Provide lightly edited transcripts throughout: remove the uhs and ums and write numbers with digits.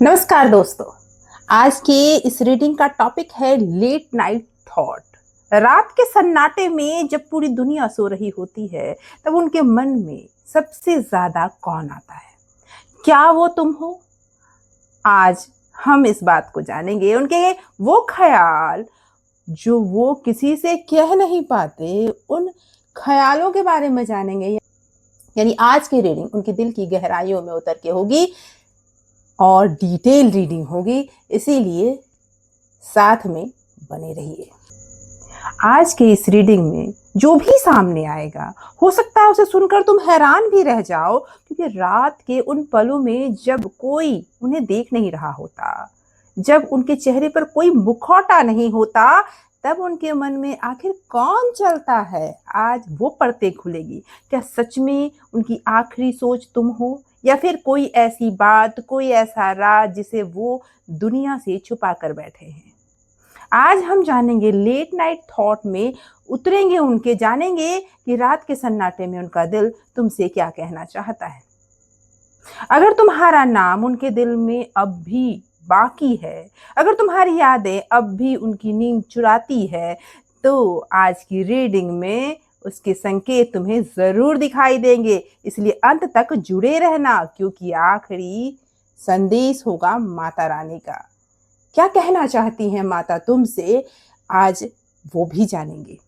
नमस्कार दोस्तों। आज की इस रीडिंग का टॉपिक है लेट नाइट थॉट। रात के सन्नाटे में जब पूरी दुनिया सो रही होती है तब उनके मन में सबसे ज्यादा कौन आता है? क्या वो तुम हो? आज हम इस बात को जानेंगे, उनके वो ख्याल जो वो किसी से कह नहीं पाते, उन ख्यालों के बारे में जानेंगे। यानी आज की रीडिंग उनके दिल की गहराइयों में उतर के होगी और डिटेल रीडिंग होगी, इसीलिए साथ में बने रहिए। आज के इस रीडिंग में जो भी सामने आएगा हो सकता है उसे सुनकर तुम हैरान भी रह जाओ, क्योंकि रात के उन पलों में जब कोई उन्हें देख नहीं रहा होता, जब उनके चेहरे पर कोई मुखौटा नहीं होता, तब उनके मन में आखिर कौन चलता है, आज वो परतें खुलेगी। क्या सच में उनकी आखिरी सोच तुम हो, या फिर कोई ऐसी बात, कोई ऐसा राज जिसे वो दुनिया से छुपा कर बैठे हैं? आज हम जानेंगे, लेट नाइट थॉट में उतरेंगे उनके, जानेंगे कि रात के सन्नाटे में उनका दिल तुमसे क्या कहना चाहता है। अगर तुम्हारा नाम उनके दिल में अब भी बाकी है, अगर तुम्हारी यादें अब भी उनकी नींद चुराती है, तो आज की रीडिंग में उसके संकेत तुम्हें जरूर दिखाई देंगे। इसलिए अंत तक जुड़े रहना, क्योंकि आखिरी संदेश होगा माता रानी का। क्या कहना चाहती हैं माता तुमसे, आज वो भी जानेंगे।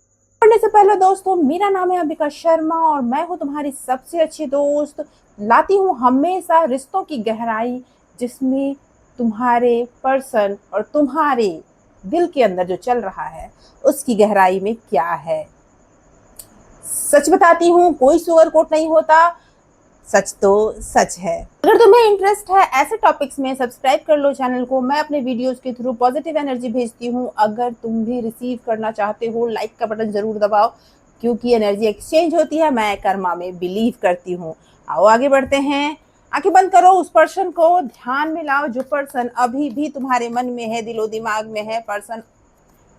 पढ़ने से पहले दोस्तों, मेरा नाम है अंबिका शर्मा और मैं हूं तुम्हारी सबसे अच्छी दोस्त। लाती हूं हमेशा रिश्तों की गहराई, जिसमें तुम्हारे पर्सन और तुम्हारे दिल के अंदर जो चल रहा है उसकी गहराई में क्या है। सच बताती हूँ, कोई सुगर कोट नहीं होता, सच तो सच है। अगर तुम्हें इंटरेस्ट है ऐसे टॉपिक्स में, सब्सक्राइब कर लो चैनल को। मैं अपने वीडियोस के थ्रू पॉजिटिव एनर्जी भेजती हूँ। अगर तुम भी रिसीव करना चाहते हो, लाइक का बटन जरूर दबाओ, क्योंकि एनर्जी एक्सचेंज होती है। मैं कर्मा में बिलीव करती हूँ। आओ आगे बढ़ते हैं। आंखें बंद करो, उस पर्सन को ध्यान में लाओ जो पर्सन अभी भी तुम्हारे मन में है, दिलो दिमाग में है पर्सन।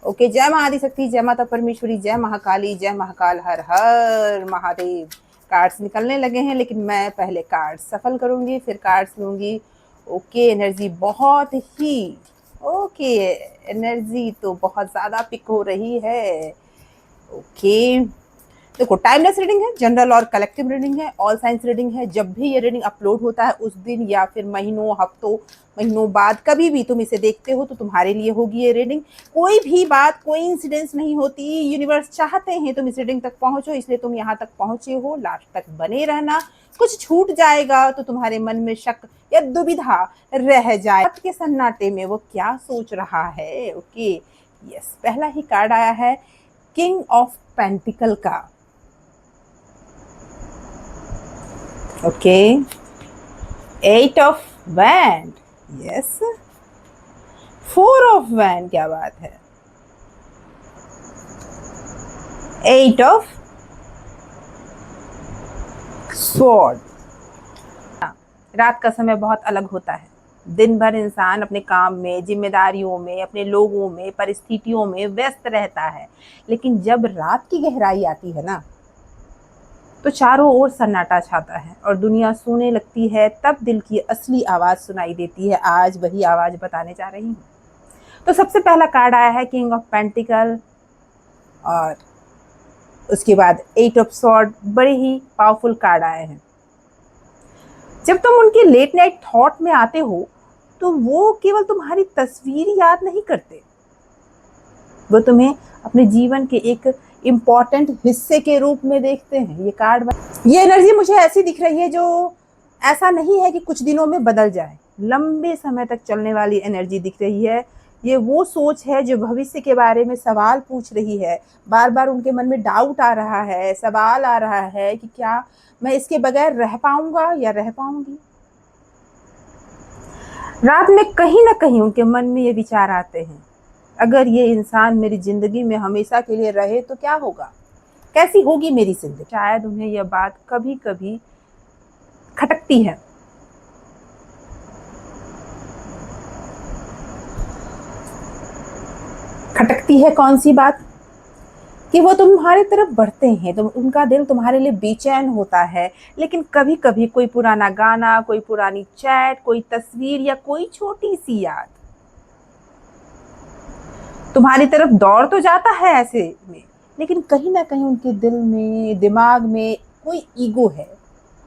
ओके, जय मां आदिशक्ति, जय माता परमेश्वरी, जय महाकाली, जय महाकाल, हर हर महादेव। कार्ड्स निकलने लगे हैं, लेकिन मैं पहले कार्ड्स सफल करूंगी, फिर कार्ड्स लूंगी। ओके, एनर्जी बहुत ही ओके, एनर्जी तो बहुत ज्यादा पिक हो रही है। ओके, देखो, टाइमलेस रीडिंग है, जनरल और कलेक्टिव रीडिंग है, ऑल साइंस रीडिंग है। जब भी ये रीडिंग अपलोड होता है उस दिन या फिर महीनों, हफ्तों, महीनों बाद कभी भी तुम इसे देखते हो तो तुम्हारे लिए होगी ये रीडिंग। कोई भी बात कोई इंसिडेंस नहीं होती। यूनिवर्स चाहते हैं तुम इस रीडिंग तक पहुंचो, इसलिए तुम यहाँ तक पहुंचे हो। लास्ट तक बने रहना। कुछ छूट जाएगा तो तुम्हारे मन में शक या दुविधा रह जाए के सन्नाटे में वो क्या सोच रहा है। ओके, यस, पहला ही कार्ड आया है किंग ऑफ पेंटिकल का। Okay, 8 of wand, yes, 4 of wand, क्या बात है, 8 ऑफ स्वॉर्ड। रात का समय बहुत अलग होता है। दिन भर इंसान अपने काम में, जिम्मेदारियों में, अपने लोगों में, परिस्थितियों में व्यस्त रहता है, लेकिन जब रात की गहराई आती है ना, तो चारों ओर सन्नाटा छाता है और दुनिया सोने लगती है। तब दिल की असली आवाज सुनाई देती है। आज वही आवाज बताने जा रही हूँ। तो सबसे पहला कार्ड आया है किंग ऑफ पेंटिकल, और उसके बाद 8 ऑफ स्वॉर्ड। बड़े ही पावरफुल कार्ड आए हैं। जब तुम उनके लेट नाइट थॉट में आते हो तो वो केवल तुम्हारी तस्वीर याद नहीं करते, वो तुम्हें अपने जीवन के एक इम्पॉर्टेंट हिस्से के रूप में देखते हैं। ये एनर्जी मुझे ऐसी दिख रही है जो ऐसा नहीं है कि कुछ दिनों में बदल जाए, लंबे समय तक चलने वाली एनर्जी दिख रही है। ये वो सोच है जो भविष्य के बारे में सवाल पूछ रही है। बार बार उनके मन में डाउट आ रहा है, सवाल आ रहा है कि क्या मैं इसके बगैर रह पाऊंगा या रह पाऊंगी। रात में कहीं ना कहीं उनके मन में ये विचार आते हैं, अगर ये इंसान मेरी जिंदगी में हमेशा के लिए रहे तो क्या होगा, कैसी होगी मेरी जिंदगी। शायद उन्हें यह बात कभी कभी खटकती है। खटकती है कौन सी बात? कि वो तुम्हारी तरफ बढ़ते हैं, तो उनका दिल तुम्हारे लिए बेचैन होता है। लेकिन कभी-कभी कोई पुराना गाना, कोई पुरानी चैट, कोई तस्वीर या कोई छोटी-सी याद तुम्हारी तरफ दौड़ तो जाता है ऐसे में, लेकिन कहीं न कहीं उनके दिल में, दिमाग में कोई ईगो है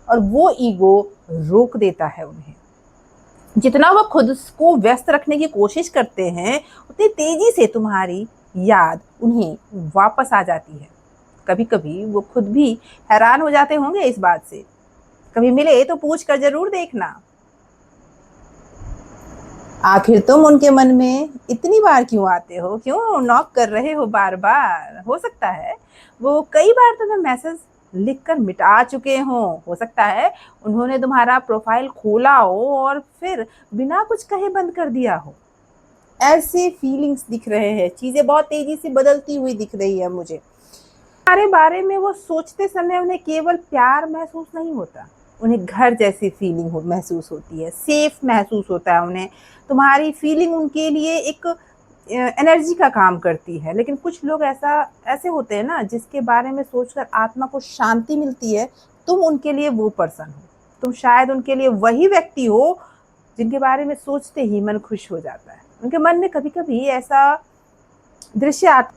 और वो ईगो रोक देता है उन्हें। जितना वो खुद को व्यस्त रखने की कोशिश करते हैं, उतनी तेज़ी से तुम्हारी याद उन्हें वापस आ जाती है। कभी-कभी वो खुद भी हैरान हो जाते होंगे इस बात से। कभी मिले तो पूछ कर ज़रूर देखना। आखिर तुम उनके मन में इतनी बार क्यों आते हो? क्यों नॉक कर रहे हो बार-बार? हो सकता है वो कई बार तुम्हें मैसेज लिखकर मिटा चुके हों। हो सकता है उन्होंने तुम्हारा प्रोफाइल खोला हो और फिर बिना कुछ कहे बंद कर दिया हो। ऐसे फीलिंग्स दिख रहे हैं, चीज़ें बहुत तेज़ी से बदलती हुई दिख रही है मुझे। तुम्हारे बारे में वो सोचते समय उन्हें केवल प्यार महसूस नहीं होता, उन्हें घर जैसी फीलिंग महसूस होती है, सेफ महसूस होता है उन्हें। तुम्हारी फीलिंग उनके लिए एक एनर्जी का काम करती है। लेकिन कुछ लोग ऐसे होते हैं ना, जिसके बारे में सोचकर आत्मा को शांति मिलती है। तुम उनके लिए वो पर्सन हो, तुम शायद उनके लिए वही व्यक्ति हो जिनके बारे में सोचते ही मन खुश हो जाता है। उनके मन में कभी कभी ऐसा दृश्य आता,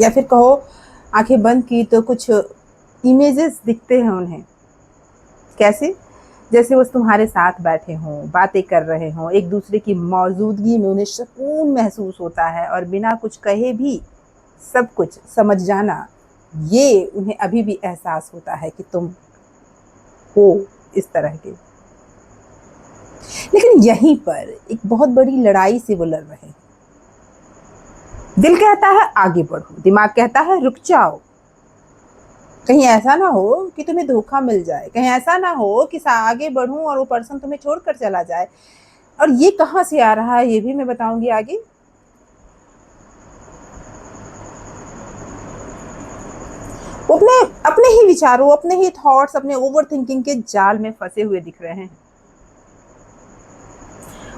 या फिर कहो आंखें बंद की तो कुछ इमेजेस दिखते हैं उन्हें। कैसे? जैसे वो तुम्हारे साथ बैठे हों, बातें कर रहे हों, एक दूसरे की मौजूदगी में उन्हें सुकून महसूस होता है और बिना कुछ कहे भी सब कुछ समझ जाना, ये उन्हें अभी भी एहसास होता है कि तुम हो इस तरह के। लेकिन यहीं पर एक बहुत बड़ी लड़ाई से वो लड़ रहे हैं। दिल कहता है आगे बढ़ो, दिमाग कहता है रुक जाओ। कहीं ऐसा ना हो कि तुम्हें धोखा मिल जाए, कहीं ऐसा ना हो कि आगे बढ़ूं और वो पर्सन तुम्हें छोड़कर चला जाए। और ये कहाँ से आ रहा है ये भी मैं बताऊंगी आगे। वो अपने अपने ही विचारों, अपने ही थॉट्स, अपने ओवर थिंकिंग के जाल में फंसे हुए दिख रहे हैं।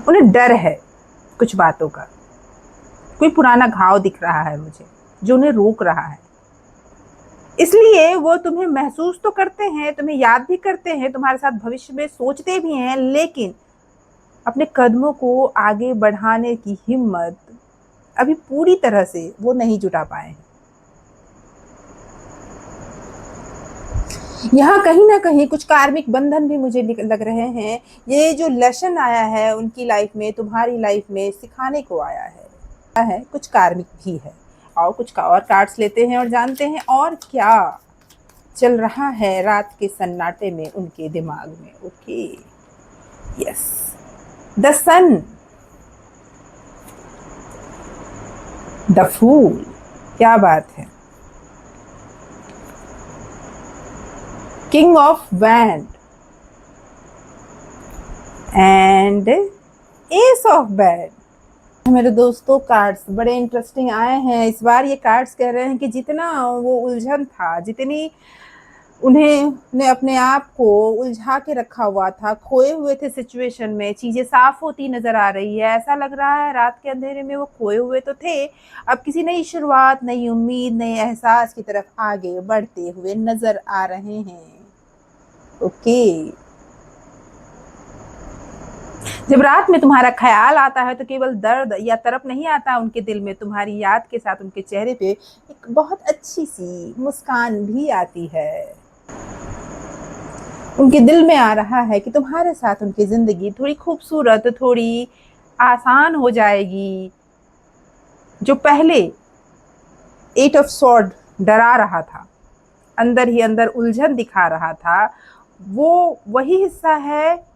उन्हें डर है कुछ बातों का, कोई पुराना घाव दिख रहा है मुझे जो उन्हें रोक रहा है। इसलिए वो तुम्हें महसूस तो करते हैं, तुम्हें याद भी करते हैं, तुम्हारे साथ भविष्य में सोचते भी हैं, लेकिन अपने कदमों को आगे बढ़ाने की हिम्मत अभी पूरी तरह से वो नहीं जुटा पाए हैं। यहाँ कहीं ना कहीं कुछ कार्मिक बंधन भी मुझे लग रहे हैं। ये जो लेसन आया है उनकी लाइफ में, तुम्हारी लाइफ में सिखाने को आया है कुछ कार्मिक भी है। और कुछ और कार्ड्स लेते हैं और जानते हैं और क्या चल रहा है रात के सन्नाटे में उनके दिमाग में। Okay, yes, the sun, the fool, क्या बात है। King of wand and ace of bad. मेरे दोस्तों, कार्ड्स बड़े इंटरेस्टिंग आए हैं इस बार। ये कार्ड्स कह रहे हैं कि जितना वो उलझन था, जितनी उन्हें अपने आप को उलझा के रखा हुआ था, खोए हुए थे सिचुएशन में, चीजें साफ होती नजर आ रही है। ऐसा लग रहा है रात के अंधेरे में वो खोए हुए तो थे, अब किसी नई शुरुआत, नई उम्मीद, नए एहसास की तरफ आगे बढ़ते हुए नजर आ रहे हैं। ओके, जब रात में तुम्हारा ख्याल आता है तो केवल दर्द या तरफ नहीं आता उनके दिल में, तुम्हारी याद के साथ उनके चेहरे पे एक बहुत अच्छी सी मुस्कान भी आती है। उनके दिल में आ रहा है कि तुम्हारे साथ उनकी जिंदगी थोड़ी खूबसूरत, थोड़ी आसान हो जाएगी। जो पहले एट ऑफ स्वॉर्ड डरा रहा था, अंदर ही अंदर उलझन दिखा रहा था, वो वही हिस्सा है।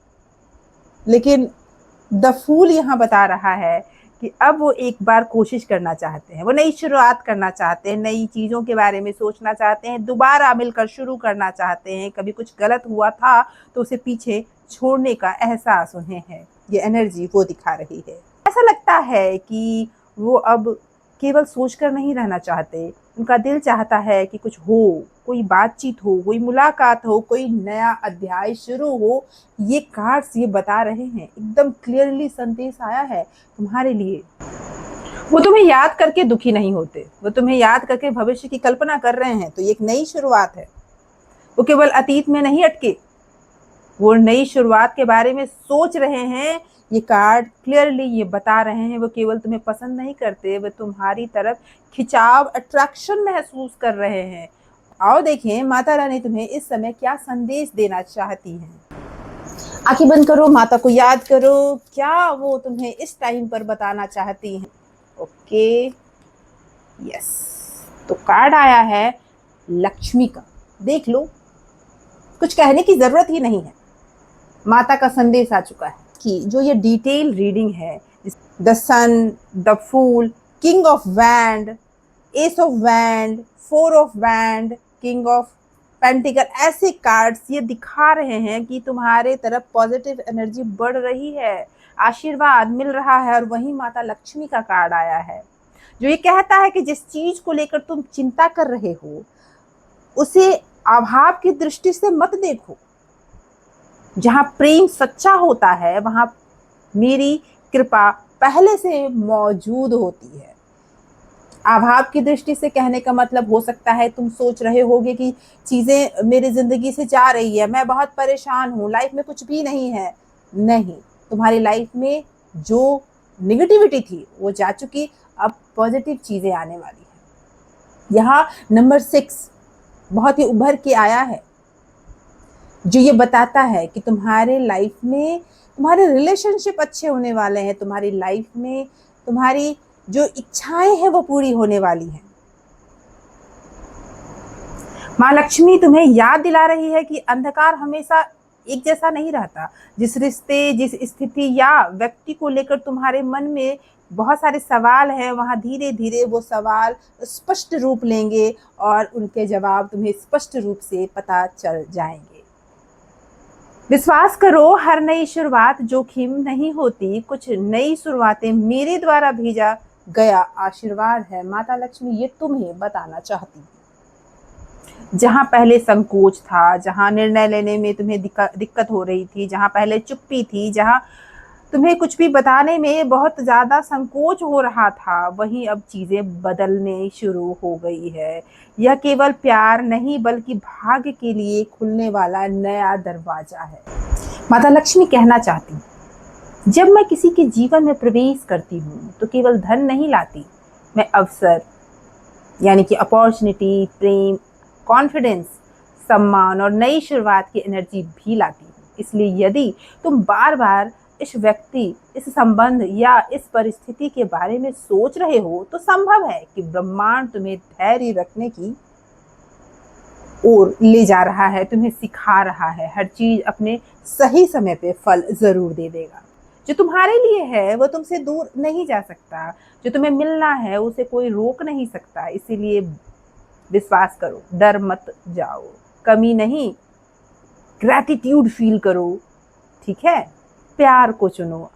लेकिन द फूल यहाँ बता रहा है कि अब वो एक बार कोशिश करना चाहते हैं, वो नई शुरुआत करना चाहते हैं, नई चीज़ों के बारे में सोचना चाहते हैं, दोबारा मिलकर शुरू करना चाहते हैं। कभी कुछ गलत हुआ था तो उसे पीछे छोड़ने का एहसास उन्हें है, ये एनर्जी वो दिखा रही है। ऐसा लगता है कि वो अब केवल सोचकर नहीं रहना चाहते, उनका दिल चाहता है कि कुछ हो, कोई बातचीत हो, कोई मुलाकात हो, कोई नया अध्याय शुरू हो। ये कार्ड्स ये बता रहे हैं, एकदम क्लियरली संदेश आया है तुम्हारे लिए। वो तुम्हें याद करके दुखी नहीं होते, वो तुम्हें याद करके भविष्य की कल्पना कर रहे हैं। तो ये एक नई शुरुआत है। वो केवल अतीत में नहीं अटके, वो नई शुरुआत के बारे में सोच रहे हैं। ये कार्ड क्लियरली ये बता रहे हैं, वो केवल तुम्हें पसंद नहीं करते, वो तुम्हारी तरफ खिंचाव, अट्रैक्शन महसूस कर रहे हैं। आओ देखें माता रानी तुम्हें इस समय क्या संदेश देना चाहती हैं। आंखें बंद करो, माता को याद करो, क्या वो तुम्हें इस टाइम पर बताना चाहती हैं। Okay, yes. तो कार्ड आया है लक्ष्मी का। देख लो, कुछ कहने की जरूरत ही नहीं है, माता का संदेश आ चुका है कि जो ये डिटेल रीडिंग है, the sun, the fool, king of wand, ace of wand, four of wand, king of pentacle, ऐसे कार्ड्स ये दिखा रहे हैं कि तुम्हारे तरफ पॉजिटिव एनर्जी बढ़ रही है, आशीर्वाद मिल रहा है। और वहीं माता लक्ष्मी का कार्ड आया है जो ये कहता है कि जिस चीज को लेकर तुम चिंता कर रहे हो उसे अभाव की दृष्टि से मत देखो। जहां प्रेम सच्चा होता है वहां मेरी कृपा पहले से मौजूद होती है। अभाव की दृष्टि से कहने का मतलब हो सकता है तुम सोच रहे होगे कि चीजें मेरी जिंदगी से जा रही है, मैं बहुत परेशान हूँ, लाइफ में कुछ भी नहीं है। नहीं, तुम्हारी लाइफ में जो निगेटिविटी थी वो जा चुकी, अब पॉजिटिव चीजें आने वाली है। यहाँ नंबर 6 बहुत ही उभर के आया है जो ये बताता है कि तुम्हारे लाइफ में तुम्हारे रिलेशनशिप अच्छे होने वाले हैं, तुम्हारी लाइफ में तुम्हारी जो इच्छाएं हैं वो पूरी होने वाली हैं। माँ लक्ष्मी तुम्हें याद दिला रही है कि अंधकार हमेशा एक जैसा नहीं रहता। जिस रिश्ते, जिस स्थिति या व्यक्ति को लेकर तुम्हारे मन में बहुत सारे सवाल हैं, वहां धीरे धीरे वो सवाल स्पष्ट रूप लेंगे और उनके जवाब तुम्हें स्पष्ट रूप से पता चल जाएंगे। विश्वास करो, हर नई शुरुआत जोखिम नहीं होती। कुछ नई शुरुआतें मेरे द्वारा भेजा गया आशीर्वाद है। माता लक्ष्मी ये तुम्हें बताना चाहती है। जहां पहले संकोच था, जहां निर्णय लेने में तुम्हें दिक्कत हो रही थी, जहां पहले चुप्पी थी, जहां तुम्हें कुछ भी बताने में बहुत ज्यादा संकोच हो रहा था, वहीं अब चीजें बदलने शुरू हो गई है। यह केवल प्यार नहीं बल्कि भाग्य के लिए खुलने वाला नया दरवाजा है। माता लक्ष्मी कहना चाहती है, जब मैं किसी के जीवन में प्रवेश करती हूँ तो केवल धन नहीं लाती, मैं अवसर यानी कि अपॉर्चुनिटी, प्रेम, कॉन्फिडेंस, सम्मान और नई शुरुआत की एनर्जी भी लाती हूँ। इसलिए यदि तुम बार बार इस व्यक्ति, इस संबंध या इस परिस्थिति के बारे में सोच रहे हो तो संभव है कि ब्रह्मांड तुम्हें धैर्य रखने की ओर ले जा रहा है, तुम्हें सिखा रहा है। हर चीज अपने सही समय पे फल जरूर दे देगा। जो तुम्हारे लिए है वो तुमसे दूर नहीं जा सकता, जो तुम्हें मिलना है उसे कोई रोक नहीं सकता। इसीलिए विश्वास करो, डर मत जाओ, कमी नहीं, ग्रैटिट्यूड फील करो, ठीक है, प्यार को चुनो।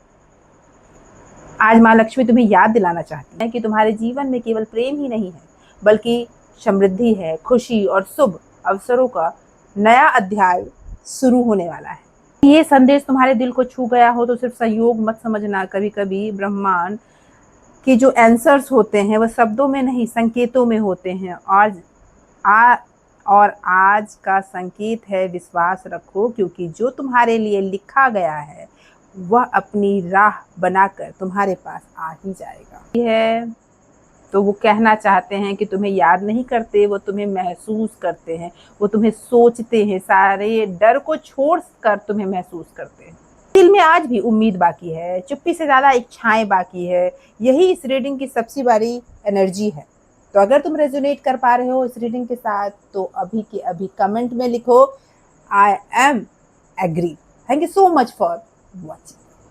आज माँ लक्ष्मी तुम्हें याद दिलाना चाहती है कि तुम्हारे जीवन में केवल प्रेम ही नहीं है बल्कि समृद्धि है, खुशी और शुभ अवसरों का नया अध्याय शुरू होने वाला है। ये संदेश तुम्हारे दिल को छू गया हो तो सिर्फ संयोग मत समझना। कभी कभी ब्रह्मांड के जो आंसर्स होते हैं वो शब्दों में नहीं, संकेतों में होते हैं। और आज का संकेत है, विश्वास रखो, क्योंकि जो तुम्हारे लिए लिखा गया है वह अपनी राह बनाकर तुम्हारे पास आ ही जाएगा। है तो वो कहना चाहते हैं कि तुम्हें याद नहीं करते, वो तुम्हें महसूस करते हैं, वो तुम्हें सोचते हैं, सारे डर को छोड़ कर तुम्हें महसूस करते हैं। दिल में आज भी उम्मीद बाकी है, चुप्पी से ज्यादा इच्छाएं बाकी है। यही इस रीडिंग की सबसे बड़ी एनर्जी है। तो अगर तुम रेजोनेट कर पा रहे हो इस रीडिंग के साथ तो अभी के अभी कमेंट में लिखो, I am agree. Thank you so much for watching.